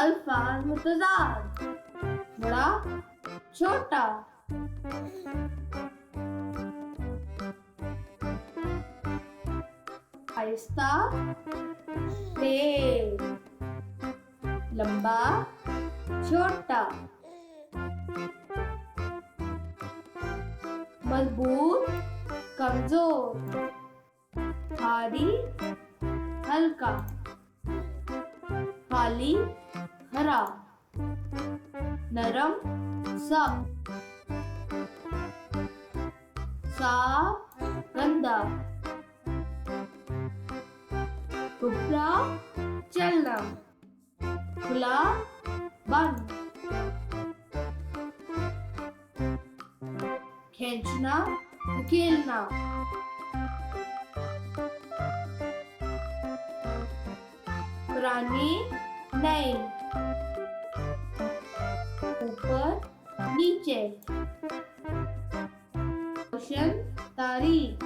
अल्फाज मुतजाद, बड़ा छोटा। आहिस्ता तेज, लंबा छोटा। मजबूत कमजोर, भारी हल्का, खाली हरा, नरम सख्त, साफ गंदा, टुकड़ा चलना, खुला बंद, खींचना धकेलना, पुरानी नई, ऊपर नीचे, रोशन तारीख,